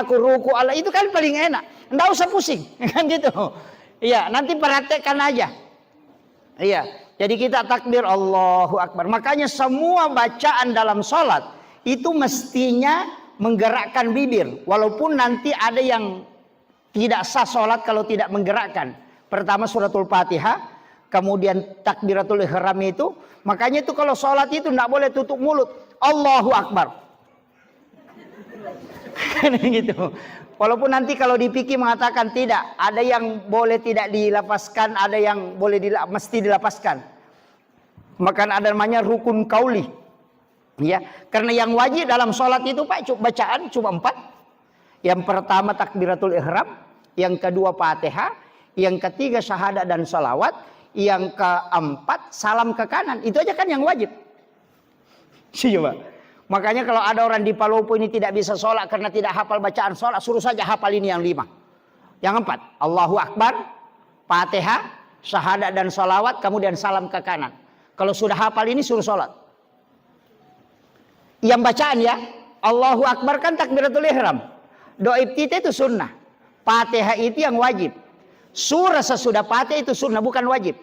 aku ruku Allah, itu kan paling enak. Nggak usah pusing, kan gitu. Iya, nanti praktekkan aja. Iya, jadi kita takbir Allahu Akbar. Makanya semua bacaan dalam sholat itu mestinya menggerakkan bibir. Walaupun nanti ada yang tidak sah sholat kalau tidak menggerakkan. Pertama suratul Fatihah, kemudian takbiratul ihram itu. Makanya itu kalau sholat itu tidak boleh tutup mulut. Allahu Akbar. Gitu. Walaupun nanti kalau di fikih mengatakan tidak, ada yang boleh tidak dilapaskan, ada yang boleh mesti dilapaskan. Maka ada namanya rukun kauli. Ya, karena yang wajib dalam sholat itu Pak bacaan cuma 4. Yang pertama takbiratul ihram, yang kedua Fatihah, yang ketiga syahadat dan salawat, yang keempat salam ke kanan. Itu aja kan yang wajib. Coba. Makanya kalau ada orang di Palopo ini tidak bisa sholat karena tidak hafal bacaan sholat, suruh saja hafal ini yang 5. Yang 4, Allahu Akbar, Fatihah, syahadat dan salawat, kemudian salam ke kanan. Kalau sudah hafal ini suruh sholat. Yang bacaan ya, Allahu Akbar kan takbiratul ihram. Doa iftitah itu sunnah. Fatihah itu yang wajib. Surah sesudah Fatihah itu sunnah, bukan wajib.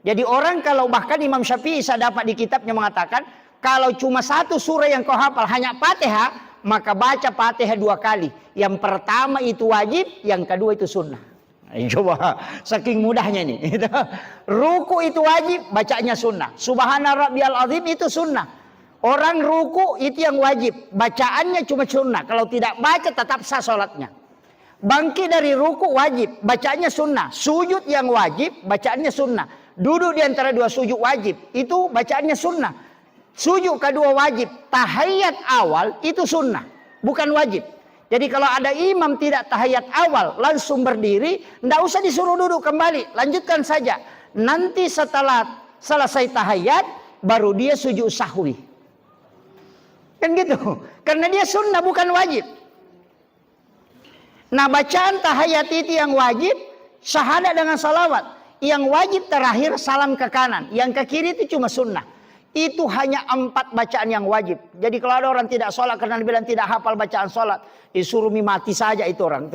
Jadi orang kalau bahkan Imam Syafi'i saya dapat di kitabnya mengatakan, kalau cuma satu surah yang kau hafal hanya Fatihah, maka baca Fatihah 2 kali. Yang pertama itu wajib, yang kedua itu sunnah. Coba, saking mudahnya nih. Ruku itu wajib, bacanya sunnah. Subhana rabbiyal azim itu sunnah. Orang ruku itu yang wajib, bacaannya cuma sunnah. Kalau tidak baca tetap sah sholatnya. Bangkit dari ruku wajib, bacaannya sunnah. Sujud yang wajib, bacaannya sunnah. Duduk di antara 2 sujud wajib, itu bacaannya sunnah. Sujud kedua wajib, tahiyat awal itu sunnah, bukan wajib. Jadi kalau ada imam tidak tahiyat awal langsung berdiri, tidak usah disuruh duduk kembali, lanjutkan saja. Nanti setelah selesai tahiyat baru dia sujud sahwi. Kan gitu, karena dia sunnah bukan wajib. Nah bacaan tahiyat itu yang wajib, syahadat dengan salawat. Yang wajib terakhir salam ke kanan, yang ke kiri itu cuma sunnah. Itu hanya 4 bacaan yang wajib. Jadi kalau ada orang tidak sholat karena bilang tidak hafal bacaan sholat, disuruh mati saja itu orang.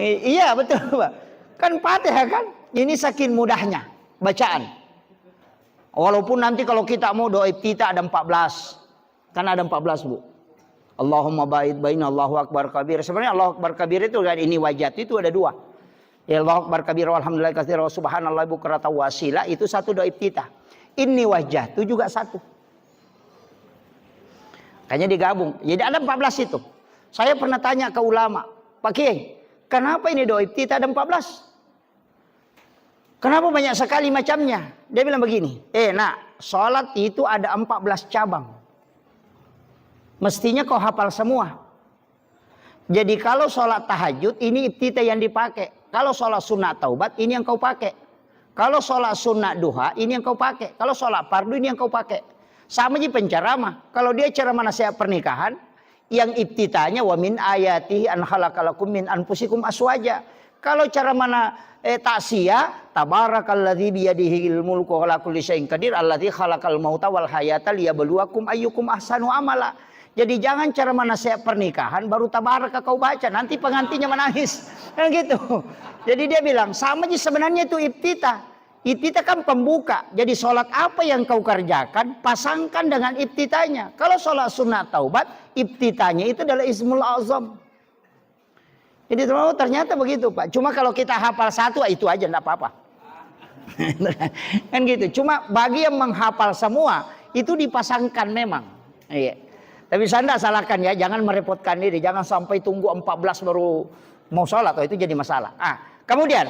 Iya betul Pak. Kan Fatihah kan, ini saking mudahnya bacaan. Walaupun nanti kalau kita mau doa iftitah ada 14. Kan ada 14 Bu. Allahumma ba'id baina Allahu Akbar kabir. Sebenarnya Allahu Akbar kabir itu kan ini wajat itu ada 2. Ya Allahu Akbar kabir walhamdulillah katsira wa subhanallah bukratan wa asila itu satu doa iftitah. Ini wajah itu juga 1. Kayaknya digabung. Jadi ada 14 itu. Saya pernah tanya ke ulama, Pak Kiai, kenapa ini doa iftitah ada 14? Kenapa banyak sekali macamnya? Dia bilang begini, nak, sholat itu ada 14 cabang. Mestinya kau hafal semua. Jadi kalau sholat tahajud ini iftitah yang dipakai. Kalau sholat sunat taubat ini yang kau pakai. Kalau sholat sunnah duha, ini yang kau pakai. Kalau sholat fardu, ini yang kau pakai. Sama aja penceramah. Kalau dia ceramah nasihat pernikahan, yang iftitahnya wa min ayatihi an khalaqalakum min anfusikum aswaja. Kalau ceramah taksiyah, tabarakalladzi biyadihil mulku wa ala kulli syai'in qadir alladzi khalaqal mauta wal hayata liyabluwakum ayyukum ahsanu amala. Jadi jangan ceramah nasihat pernikahan baru tabaraka kau baca, nanti pengantinnya menangis. Kan gitu. Jadi dia bilang sama aja sebenarnya itu iftitah. Iftitah kan pembuka. Jadi sholat apa yang kau kerjakan pasangkan dengan iftitahnya. Kalau sholat sunat taubat, iftitahnya itu adalah ismul azam. Jadi ternyata begitu Pak. Cuma kalau kita hafal 1 itu aja enggak apa-apa. Kan gitu. Cuma bagi yang menghafal semua itu dipasangkan memang. Iya. Tapi saya tidak salahkan ya, jangan merepotkan diri, jangan sampai tunggu 14 baru mau sholat, itu jadi masalah. Kemudian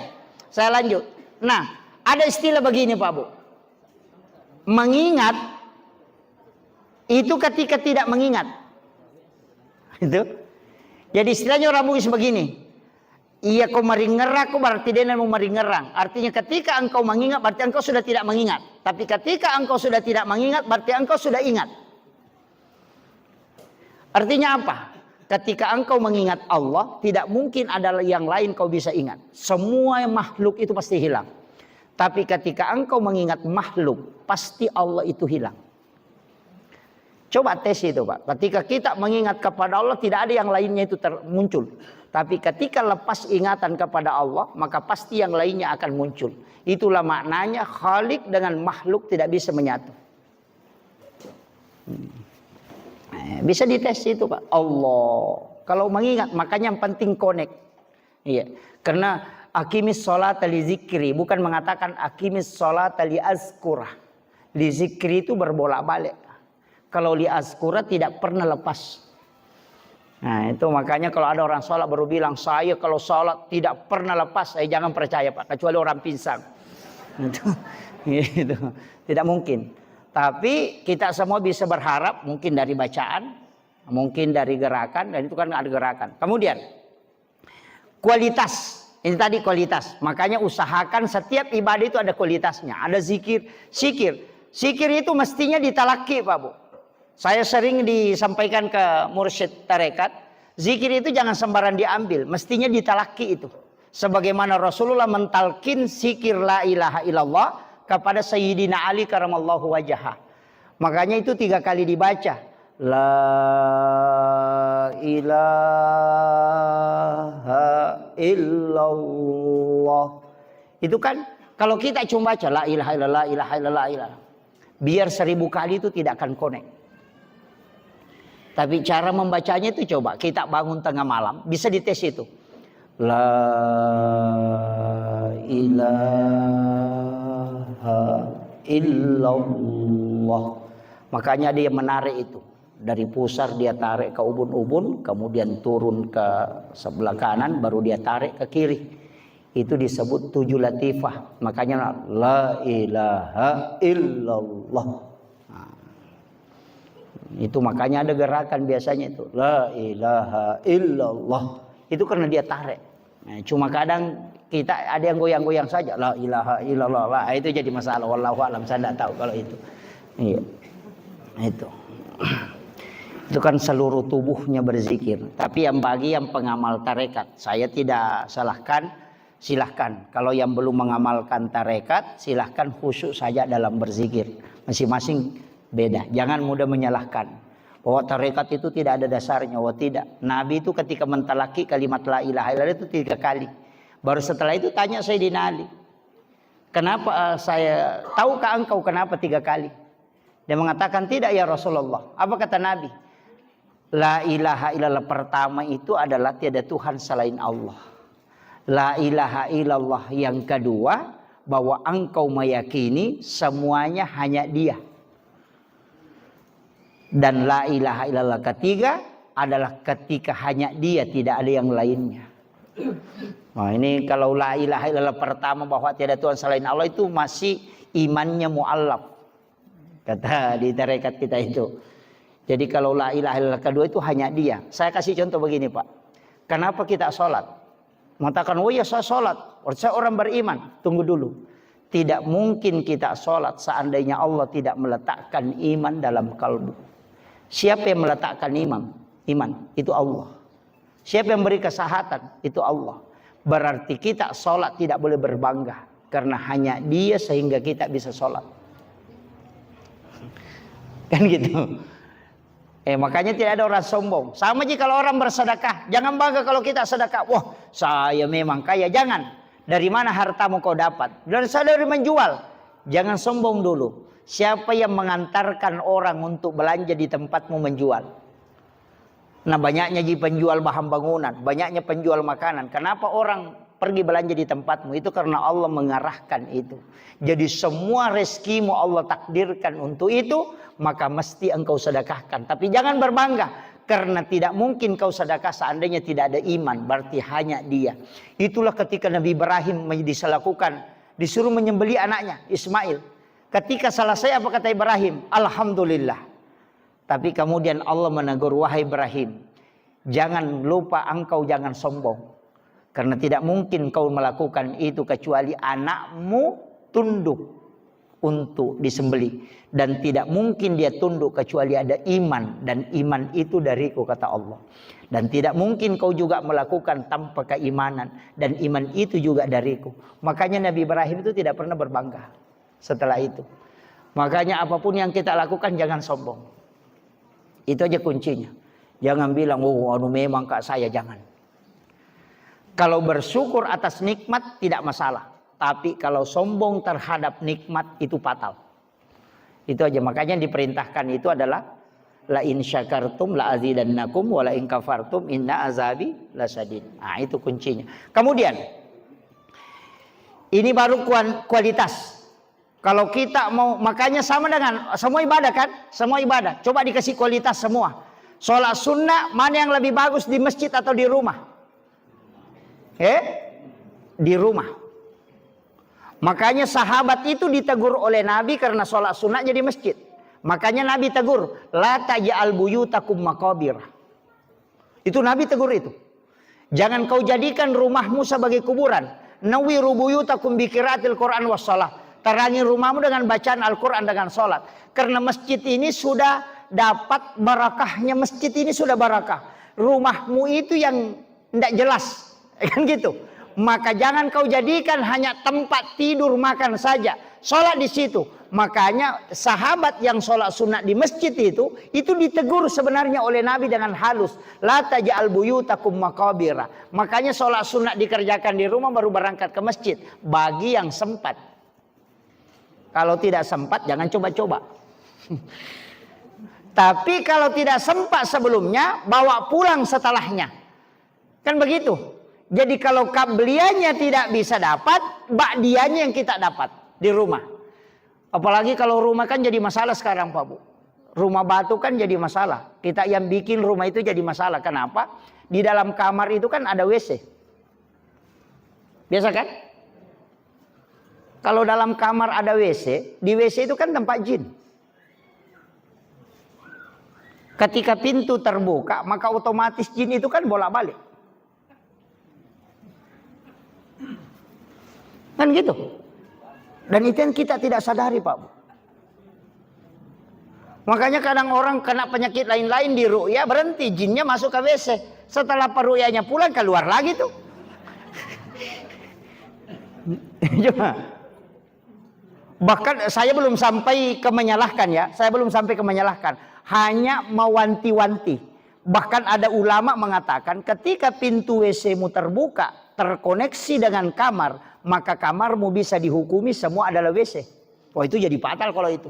saya lanjut. Nah, ada istilah begini Pak Bu. Mengingat itu ketika tidak mengingat. Itu. Jadi istilahnya orang Bugis begini. Iya kau meringerang, kau berarti dia mau meringerang. Artinya ketika engkau mengingat, berarti engkau sudah tidak mengingat. Tapi ketika engkau sudah tidak mengingat, berarti engkau sudah ingat. Artinya apa? Ketika engkau mengingat Allah, tidak mungkin ada yang lain kau bisa ingat. Semua makhluk itu pasti hilang. Tapi ketika engkau mengingat makhluk, pasti Allah itu hilang. Coba tes itu Pak. Ketika kita mengingat kepada Allah, tidak ada yang lainnya itu muncul. Tapi ketika lepas ingatan kepada Allah, maka pasti yang lainnya akan muncul. Itulah maknanya Khalik dengan makhluk tidak bisa menyatu. Bisa dites itu Pak. Allah. Kalau mengingat, makanya yang penting connect. Iya. Karena aqimis sholata li zikri, bukan mengatakan aqimis sholata li azkurah. Li zikri itu berbolak-balik. Kalau li azkurah tidak pernah lepas. Nah itu makanya kalau ada orang sholat baru bilang, saya kalau sholat tidak pernah lepas, saya jangan percaya Pak, kecuali orang pingsan. Gitu. Tidak mungkin. Tapi kita semua bisa berharap, mungkin dari bacaan, mungkin dari gerakan, dan itu kan ada gerakan. Kemudian kualitas, ini tadi kualitas. Makanya usahakan setiap ibadah itu ada kualitasnya. Ada zikir, zikir itu mestinya ditalaki Pak Bu. Saya sering disampaikan ke mursyid tarekat, zikir itu jangan sembarang diambil, mestinya ditalaki itu. Sebagaimana Rasulullah mentalkin zikir la ilaha illallah kepada Sayyidina Ali karamallahu wajhah. Makanya itu 3 kali dibaca. La ilaha illallah. Itu kan kalau kita cuma baca la ilaha illallah, ilaha illallah, ilaha. Biar 1000 kali itu tidak akan connect. Tapi cara membacanya itu coba kita bangun tengah malam, bisa dites itu. La ilaha illallah. Makanya dia menarik itu. Dari pusar dia tarik ke ubun-ubun, kemudian turun ke sebelah kanan, baru dia tarik ke kiri. Itu disebut 7 latifah. Makanya la ilaha illallah. Itu makanya ada gerakan biasanya itu la ilaha illallah. Itu karena dia tarik. Nah, cuma kadang kita ada yang goyang-goyang saja la ilaha illallah. Lah, itu jadi masalah. Wallahu a'lam, saya tidak tahu kalau itu. Iya. Itu. Itu kan seluruh tubuhnya berzikir. Tapi yang bagi yang pengamal tarekat, saya tidak salahkan, silahkan. Kalau yang belum mengamalkan tarekat, silahkan khusyuk saja dalam berzikir. Masing-masing beda. Jangan mudah menyalahkan bahwa tarekat itu tidak ada dasarnya. Wah tidak. Nabi itu ketika mentalaki kalimat la ilaha illallah itu 3 kali. Baru setelah itu tanya Sayyidina Ali, kenapa saya tahukah engkau kenapa 3 kali? Dia mengatakan tidak ya Rasulullah. Apa kata Nabi? La ilaha illallah pertama itu adalah tiada Tuhan selain Allah. La ilaha illallah yang kedua, bahwa engkau meyakini semuanya hanya Dia. Dan la ilaha illallah ketiga adalah ketika hanya Dia, tidak ada yang lainnya. Nah ini kalau la ilaha illallah pertama bahwa tiada Tuhan selain Allah itu masih imannya mu'allaf. Kata di tarekat kita itu. Jadi kalau la ilaha illallah kedua itu hanya Dia. Saya kasih contoh begini Pak. Kenapa kita sholat? Mengatakan, oh ya saya sholat. Saya orang beriman. Tunggu dulu. Tidak mungkin kita sholat seandainya Allah tidak meletakkan iman dalam kalbu. Siapa yang meletakkan iman? Itu Allah. Siapa yang beri kesehatan? Itu Allah. Berarti kita sholat tidak boleh berbangga. Karena hanya Dia sehingga kita bisa sholat. Kan gitu. Makanya tidak ada orang sombong. Sama aja kalau orang bersedekah. Jangan bangga kalau kita sedekah. Wah saya memang kaya. Jangan. Dari mana hartamu kau dapat? Dari menjual. Jangan sombong dulu. Siapa yang mengantarkan orang untuk belanja di tempatmu menjual? Nah banyaknya penjual bahan bangunan, banyaknya penjual makanan. Kenapa orang pergi belanja di tempatmu? Itu karena Allah mengarahkan itu. Jadi semua rezekimu Allah takdirkan untuk itu, maka mesti engkau sedekahkan. Tapi jangan berbangga, karena tidak mungkin kau sedekah seandainya tidak ada iman. Berarti hanya Dia. Itulah ketika Nabi Ibrahim disuruh menyembelih anaknya Ismail. Ketika selesai apa kata Ibrahim? Alhamdulillah. Tapi kemudian Allah menegur, wahai Ibrahim, jangan lupa engkau jangan sombong. Karena tidak mungkin kau melakukan itu kecuali anakmu tunduk untuk disembelih. Dan tidak mungkin dia tunduk kecuali ada iman. Dan iman itu dariku kata Allah. Dan tidak mungkin kau juga melakukan tanpa keimanan. Dan iman itu juga dariku. Makanya Nabi Ibrahim itu tidak pernah berbangga. Setelah itu, makanya apapun yang kita lakukan jangan sombong. Itu aja kuncinya. Jangan bilang, oh anu memang kak saya, jangan. Kalau bersyukur atas nikmat tidak masalah. Tapi kalau sombong terhadap nikmat itu fatal. Itu aja, makanya diperintahkan itu adalah la in syakartum la azidannakum wa la in kafartum inna azabi lasadid. Nah, itu kuncinya. Kemudian ini baru kualitas. Kalau kita mau, makanya sama dengan semua ibadah kan? Semua ibadah. Coba dikasih kualitas semua. Sholat sunnah mana yang lebih bagus, di masjid atau di rumah? Di rumah. Makanya sahabat itu ditegur oleh Nabi karena sholat sunnahnya di masjid. Makanya Nabi tegur, la taj'al buyutakum maqabir. Itu Nabi tegur itu. Jangan kau jadikan rumahmu sebagai kuburan. Nawwiru buyutakum bi qiraatil Qur'an was shalah. Terangi rumahmu dengan bacaan Al-Qur'an, dengan salat. Karena masjid ini sudah dapat barakahnya, masjid ini sudah barakah. Rumahmu itu yang tidak jelas, kan gitu. Maka jangan kau jadikan hanya tempat tidur makan saja. Sholat di situ. Makanya sahabat yang sholat sunat di masjid itu ditegur sebenarnya oleh Nabi dengan halus. La taj'al buyutakum maqabira. Makanya sholat sunat dikerjakan di rumah baru berangkat ke masjid. Bagi yang sempat. Kalau tidak sempat jangan coba-coba. Tapi kalau tidak sempat sebelumnya, bawa pulang setelahnya. Kan begitu. Jadi kalau qabliyahnya tidak bisa dapat, ba'diyahnya yang kita dapat di rumah. Apalagi kalau rumah kan jadi masalah sekarang Pak Bu. Rumah batu kan jadi masalah. Kita yang bikin rumah itu jadi masalah. Kenapa? Di dalam kamar itu kan ada WC. Biasa kan? Kalau dalam kamar ada WC, di WC itu kan tempat jin. Ketika pintu terbuka, maka otomatis jin itu kan bolak-balik. Kan gitu. Dan itu yang kita tidak sadari Pak. Makanya kadang orang kena penyakit lain-lain di ru'ya, berhenti, jinnya masuk ke WC. Setelah peru'yanya pulang, keluar lagi tuh. Bahkan saya belum sampai ke menyalahkan ya. Saya belum sampai ke menyalahkan. Hanya mewanti-wanti. Bahkan ada ulama mengatakan ketika pintu WC-mu terbuka, terkoneksi dengan kamar, maka kamarmu bisa dihukumi semua adalah WC. Wah itu jadi fatal kalau itu.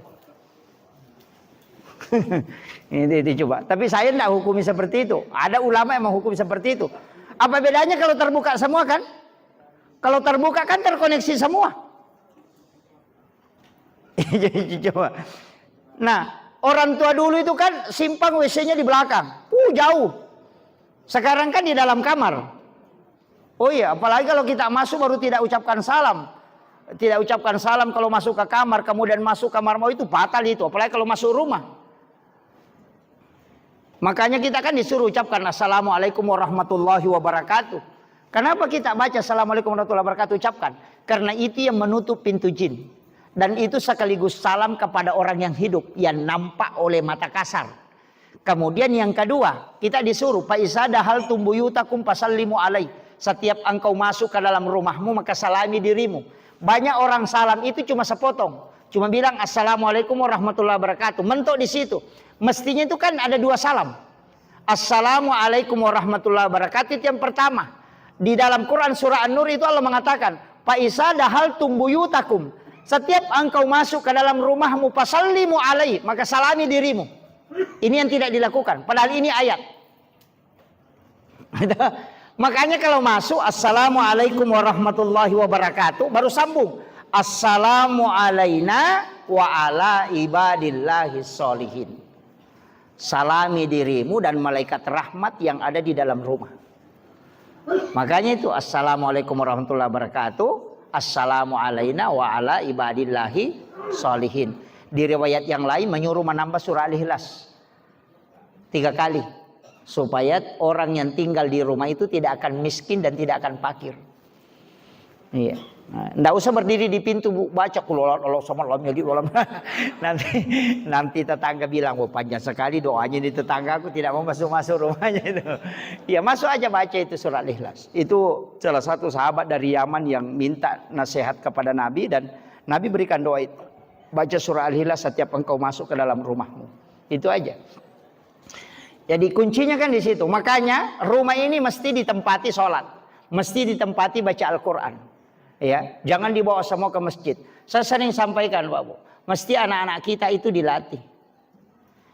Itu coba. Tapi saya tidak hukumi seperti itu. Ada ulama yang menghukumi seperti itu. Apa bedanya kalau terbuka semua kan? Kalau terbuka kan terkoneksi semua. Coba. Nah, orang tua dulu itu kan simpang WC-nya di belakang. Jauh. Sekarang kan di dalam kamar. Oh iya, apalagi kalau kita masuk baru tidak ucapkan salam. Tidak ucapkan salam kalau masuk ke kamar, kemudian masuk kamar mau itu fatal itu. Apalagi kalau masuk rumah. Makanya kita kan disuruh ucapkan Assalamualaikum warahmatullahi wabarakatuh. Kenapa kita baca Assalamualaikum warahmatullahi wabarakatuh ucapkan? Karena itu yang menutup pintu jin. Dan itu sekaligus salam kepada orang yang hidup, yang nampak oleh mata kasar. Kemudian yang kedua, kita disuruh fa iza dahaltum buyutakum fasallimu alai. Setiap engkau masuk ke dalam rumahmu maka salami dirimu. Banyak orang salam itu cuma sepotong. Cuma bilang Assalamualaikum warahmatullahi wabarakatuh. Mentok di situ. Mestinya itu kan ada dua salam. Assalamualaikum warahmatullahi wabarakatuh itu yang pertama. Di dalam Quran surah An-Nur itu Allah mengatakan fa iza dahaltum buyutakum. Setiap engkau masuk ke dalam rumahmu fasallimu alai, maka salami dirimu. Ini yang tidak dilakukan. Padahal ini ayat. Makanya kalau masuk Assalamualaikum warahmatullahi wabarakatuh baru sambung Assalamu alaina wa ala ibadillahis sholihin. Salami dirimu dan malaikat rahmat yang ada di dalam rumah. Makanya itu Assalamualaikum warahmatullahi wabarakatuh. Assalamu alaina wa ala ibadillahi sholihin. Di riwayat yang lain menyuruh menambah surah Al-Ikhlas 3 kali. Supaya orang yang tinggal di rumah itu tidak akan miskin dan tidak akan fakir. Iya. Nah, nggak usah berdiri di pintu baca Allah sama nanti tetangga bilang, "Wah, panjang sekali doanya di tetangga, aku tidak mau masuk rumahnya itu." Ya masuk aja baca itu surah Al-Ikhlas. Itu salah satu sahabat dari Yaman yang minta nasihat kepada Nabi dan Nabi berikan doa itu. Baca surah Al-Ikhlas setiap engkau masuk ke dalam rumahmu. Itu aja. Jadi kuncinya kan di situ. Makanya rumah ini mesti ditempati sholat, mesti ditempati baca Al-Quran. Ya, jangan dibawa semua ke masjid. Saya sering sampaikan, Pak Bu, mesti anak-anak kita itu dilatih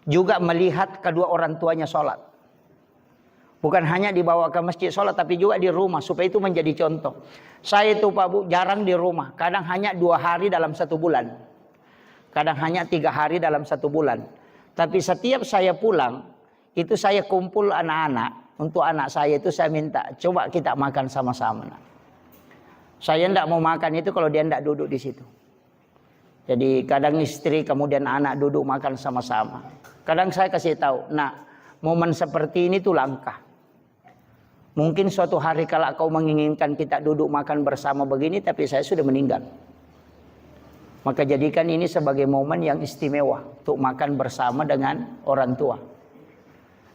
juga melihat kedua orang tuanya sholat. Bukan hanya dibawa ke masjid sholat, tapi juga di rumah supaya itu menjadi contoh. Saya itu Pak Bu jarang di rumah, kadang hanya 2 hari dalam 1 bulan, kadang hanya 3 hari dalam 1 bulan. Tapi setiap saya pulang itu saya kumpul anak-anak. Untuk anak saya itu saya minta, coba kita makan sama-sama. Saya tidak mau makan itu kalau dia tidak duduk di situ. Jadi kadang istri kemudian anak duduk makan sama-sama. Kadang saya kasih tahu, nah momen seperti ini tuh langka. Mungkin suatu hari kalau kau menginginkan kita duduk makan bersama begini, tapi saya sudah meninggal. Maka jadikan ini sebagai momen yang istimewa untuk makan bersama dengan orang tua.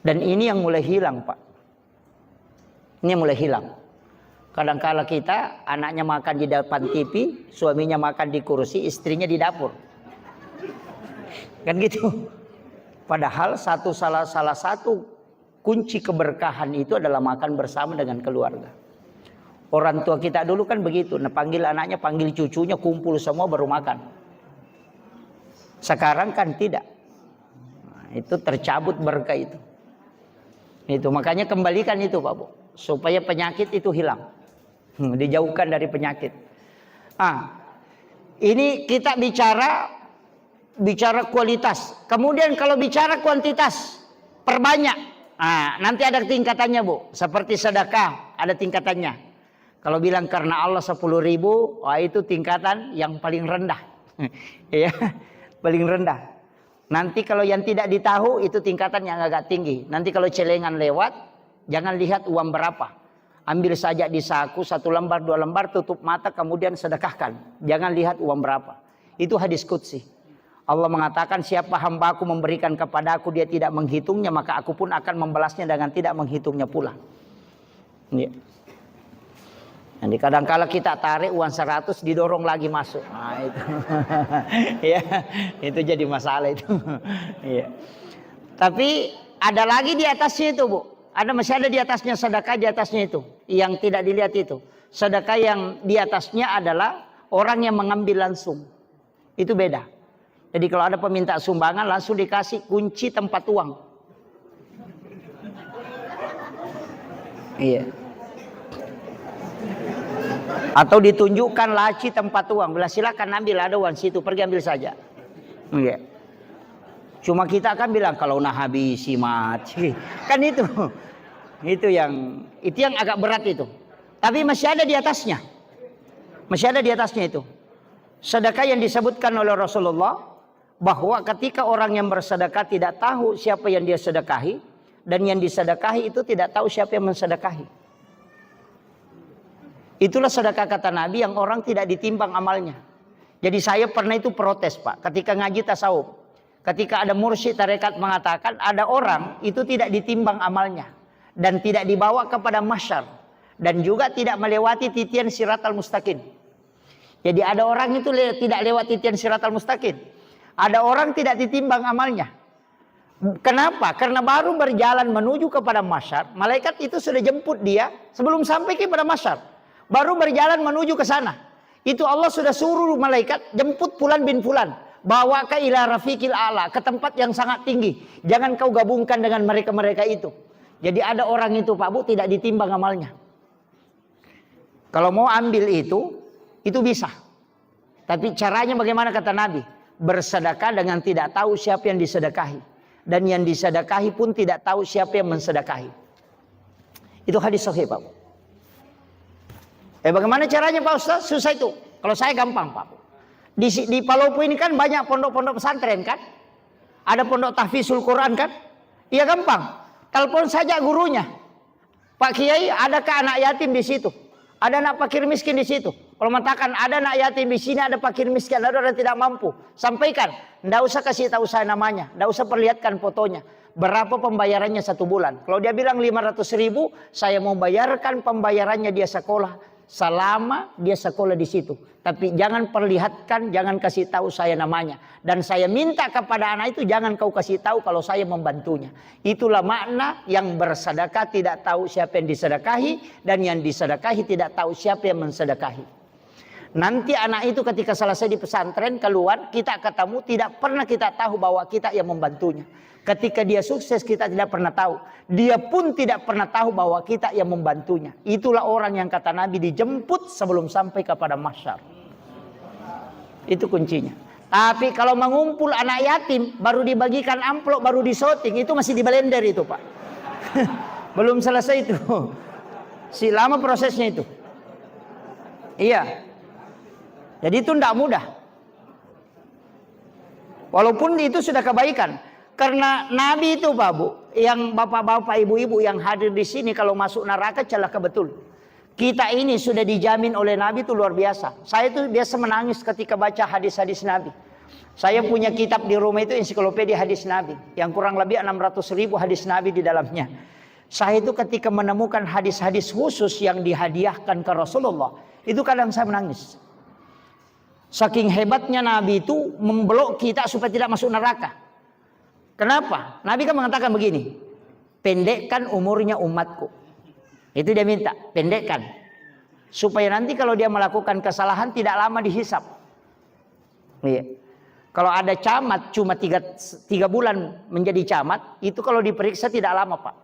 Dan ini yang mulai hilang, Pak. Ini yang mulai hilang. Kadang-kala kita anaknya makan di depan TV, suaminya makan di kursi, istrinya di dapur. Kan gitu. Padahal salah satu kunci keberkahan itu adalah makan bersama dengan keluarga. Orang tua kita dulu kan begitu, nah, panggil anaknya, panggil cucunya, kumpul semua baru makan. Sekarang kan tidak. Nah, itu tercabut berkah itu. Itu makanya kembalikan itu Pak Bu, supaya penyakit itu hilang. Dijauhkan dari penyakit. Ini kita bicara kualitas. Kemudian kalau bicara kuantitas, perbanyak. Nanti ada tingkatannya Bu. Seperti sedekah ada tingkatannya. Kalau bilang karena Allah 10.000, itu tingkatan yang paling rendah. Ya, paling rendah. Nanti kalau yang tidak ditahu itu tingkatan yang agak tinggi. Nanti kalau celengan lewat, jangan lihat uang berapa. Ambil saja di saku 1 lembar 2 lembar, tutup mata kemudian sedekahkan. Jangan lihat uang berapa. Itu hadis qudsi. Allah mengatakan siapa hambaku memberikan kepadaku dia tidak menghitungnya, maka aku pun akan membalasnya dengan tidak menghitungnya pula. Ya. Nanti kadang-kala kita tarik uang 100 didorong lagi masuk. Itu. Ya, itu jadi masalah itu. Ya. Tapi ada lagi di atasnya itu Bu. Masih ada di atasnya sedekah, di atasnya itu. Yang tidak dilihat itu. Sedekah yang di atasnya adalah orang yang mengambil langsung. Itu beda. Jadi kalau ada peminta sumbangan langsung dikasih kunci tempat uang. Iya. Atau ditunjukkan laci tempat uang. Bila silakan ambil, ada uang situ, pergi ambil saja. Iya. Cuma kita akan bilang kalau nah habisi mati. Kan itu. Itu yang agak berat itu. Tapi masih ada di atasnya. Masih ada di atasnya itu. Sedekah yang disebutkan oleh Rasulullah bahwa ketika orang yang bersedekah tidak tahu siapa yang dia sedekahi, dan yang disedekahi itu tidak tahu siapa yang mensedekahi. Itulah sedekah kata Nabi yang orang tidak ditimbang amalnya. Jadi saya pernah itu protes Pak, ketika ngaji tasawuf. Ketika ada mursyid tarekat mengatakan ada orang itu tidak ditimbang amalnya dan tidak dibawa kepada mahsyar dan juga tidak melewati titian siratal mustaqim. Jadi ada orang itu tidak lewat titian siratal mustaqim. Ada orang tidak ditimbang amalnya. Kenapa? Karena baru berjalan menuju kepada mahsyar, malaikat itu sudah jemput dia sebelum sampai kepada mahsyar. Baru berjalan menuju ke sana. Itu Allah sudah suruh malaikat jemput Fulan bin Fulan. Bawa ke ila rafiqil a'la, ke tempat yang sangat tinggi. Jangan kau gabungkan dengan mereka-mereka itu. Jadi ada orang itu Pak Bu tidak ditimbang amalnya. Kalau mau ambil itu bisa. Tapi caranya bagaimana kata Nabi? Bersedekah dengan tidak tahu siapa yang disedekahi. Dan yang disedekahi pun tidak tahu siapa yang mensedekahi. Itu hadis sahih Pak Bu. Bagaimana caranya Pak Ustaz? Susah itu. Kalau saya gampang Pak Bu. Di Palopo ini kan banyak pondok-pondok pesantren kan? Ada pondok tahfizul Quran kan? Iya gampang. Telepon saja gurunya. Pak Kiai, adakah anak yatim di situ? Ada anak fakir miskin di situ. Kalau mengatakan ada anak yatim di sini, ada fakir miskin, ada orang tidak mampu. Sampaikan. Tidak usah kasih tahu saya namanya. Tidak usah perlihatkan fotonya. Berapa pembayarannya 1 bulan? Kalau dia bilang 500.000, saya mau bayarkan pembayarannya dia sekolah selama dia sekolah di situ. Tapi jangan perlihatkan, jangan kasih tahu saya namanya. Dan saya minta kepada anak itu jangan kau kasih tahu kalau saya membantunya. Itulah makna yang bersedekah tidak tahu siapa yang disedekahi, dan yang disedekahi tidak tahu siapa yang mensedekahi. Nanti anak itu ketika selesai di pesantren keluar, kita ketemu, tidak pernah kita tahu bahwa kita yang membantunya. Ketika dia sukses kita tidak pernah tahu. Dia pun tidak pernah tahu bahwa kita yang membantunya. Itulah orang yang kata Nabi dijemput sebelum sampai kepada mahsyar. Itu kuncinya. Tapi kalau mengumpul anak yatim, baru dibagikan amplop, baru disorting, itu masih di blender itu Pak. Belum selesai itu. Si lama prosesnya itu. Iya. Jadi itu tidak mudah. Walaupun itu sudah kebaikan. Karena Nabi itu Pak Bu, yang bapak-bapak ibu-ibu yang hadir di sini kalau masuk neraka celaka betul. Kita ini sudah dijamin oleh Nabi itu luar biasa. Saya itu biasa menangis ketika baca hadis-hadis Nabi. Saya punya kitab di rumah itu ensiklopedia hadis Nabi. Yang kurang lebih 600.000 hadis Nabi di dalamnya. Saya itu ketika menemukan hadis-hadis khusus yang dihadiahkan ke Rasulullah. Itu kadang saya menangis. Saking hebatnya Nabi itu memblok kita supaya tidak masuk neraka. Kenapa? Nabi kan mengatakan begini, pendekkan umurnya umatku. Itu dia minta, pendekkan. Supaya nanti kalau dia melakukan kesalahan tidak lama dihisap. Iya. Kalau ada camat cuma 3 bulan menjadi camat, itu kalau diperiksa tidak lama Pak.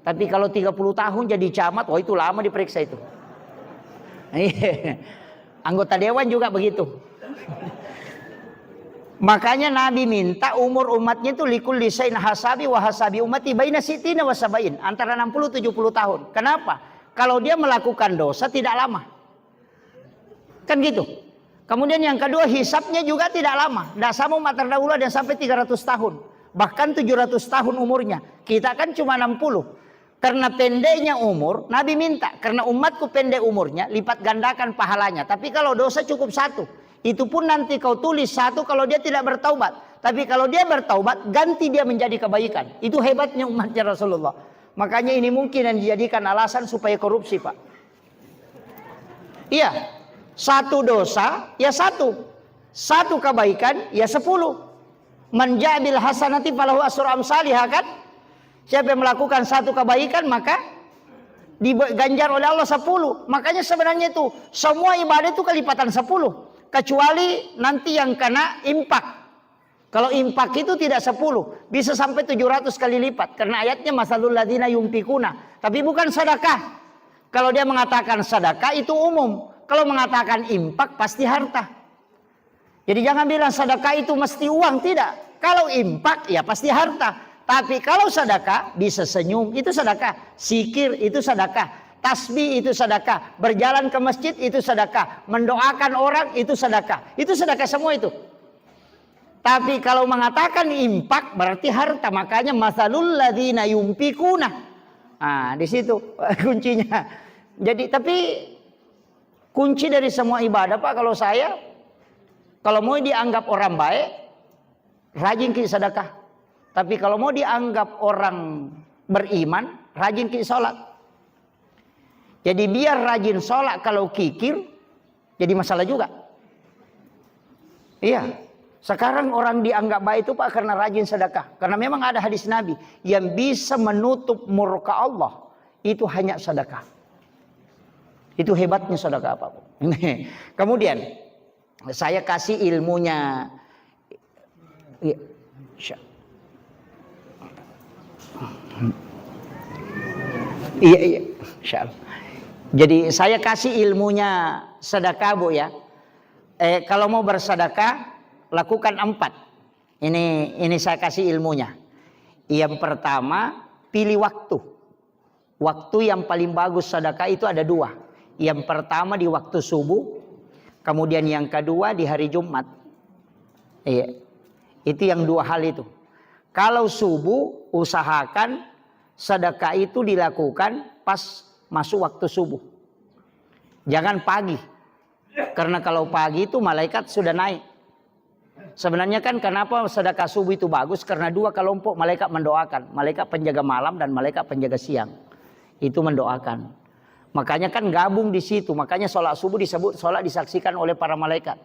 Tapi kalau 30 tahun jadi camat, itu lama diperiksa itu. Iya. Anggota dewan juga begitu. Makanya Nabi minta umur umatnya itu likul lisain hasabi wa hasabi umati baina sitina wa sabain, antara 60-70 tahun. Kenapa? Kalau dia melakukan dosa tidak lama. Kan gitu. Kemudian yang kedua hisabnya juga tidak lama. Tidak sama umat terdahulu dan sampai 300 tahun. Bahkan 700 tahun umurnya. Kita kan cuma 60. Karena pendeknya umur, Nabi minta karena umatku pendek umurnya, lipat gandakan pahalanya. Tapi kalau dosa cukup 1. Itu pun nanti kau tulis 1 kalau dia tidak bertaubat. Tapi kalau dia bertaubat, ganti dia menjadi kebaikan. Itu hebatnya umatnya Rasulullah. Makanya ini mungkin yang dijadikan alasan supaya korupsi Pak. Iya. 1 dosa, ya 1. 1 kebaikan, ya 10. Menjabil hasanati falahu asyru amsalihah kan? Siapa yang melakukan 1 kebaikan maka diganjar oleh Allah 10. Makanya sebenarnya itu semua ibadah itu kelipatan 10. Kecuali nanti yang kena impak. Kalau impak itu tidak 10, bisa sampai 700 kali lipat. Karena ayatnya masalul ladzina yunfikuna. Tapi bukan sedekah. Kalau dia mengatakan sedekah itu umum. Kalau mengatakan impak pasti harta. Jadi jangan bilang sedekah itu mesti uang, tidak. Kalau impak ya pasti harta. Tapi kalau sedekah bisa senyum, itu sedekah. Zikir itu sedekah. Tasbih itu sedekah, berjalan ke masjid itu sedekah, mendoakan orang itu sedekah. Itu sedekah semua itu. Tapi kalau mengatakan impak berarti harta, makanya masalul ladzina yunfikuna. Nah, di situ kuncinya. Jadi tapi kunci dari semua ibadah Pak kalau saya, kalau mau dianggap orang baik, rajin ke sedekah. Tapi kalau mau dianggap orang beriman, rajin ke salat. Jadi biar rajin sholat, kalau kikir jadi masalah juga. Iya. Sekarang orang dianggap baik itu Pak karena rajin sedekah. Karena memang ada hadis Nabi yang bisa menutup murka Allah itu hanya sedekah. Itu hebatnya sedekah Pak. Kemudian saya kasih ilmunya. Iya. Insyaallah. Jadi saya kasih ilmunya sedekah Bu ya. Kalau mau bersedekah lakukan 4. Ini saya kasih ilmunya. Yang pertama pilih waktu. Waktu yang paling bagus sedekah itu ada 2. Yang pertama di waktu subuh. Kemudian yang kedua di hari Jumat. Iya. Itu yang 2 hal itu. Kalau subuh usahakan sedekah itu dilakukan pas masuk waktu subuh. Jangan pagi. Karena kalau pagi itu malaikat sudah naik. Sebenarnya kan kenapa sedekah subuh itu bagus? Karena 2 kelompok malaikat mendoakan. Malaikat penjaga malam dan malaikat penjaga siang. Itu mendoakan. Makanya kan gabung di situ. Makanya sholat subuh disebut sholat disaksikan oleh para malaikat.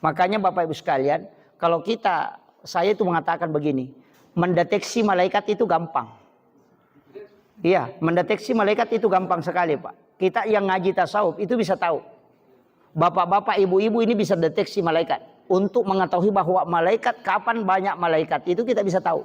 Makanya Bapak Ibu sekalian, kalau saya itu mengatakan begini, mendeteksi malaikat itu gampang. Iya, mendeteksi malaikat itu gampang sekali Pak. Kita yang ngaji tasawuf itu bisa tahu. Bapak-bapak, ibu-ibu ini bisa deteksi malaikat. Untuk mengetahui bahwa malaikat, kapan banyak malaikat, itu kita bisa tahu.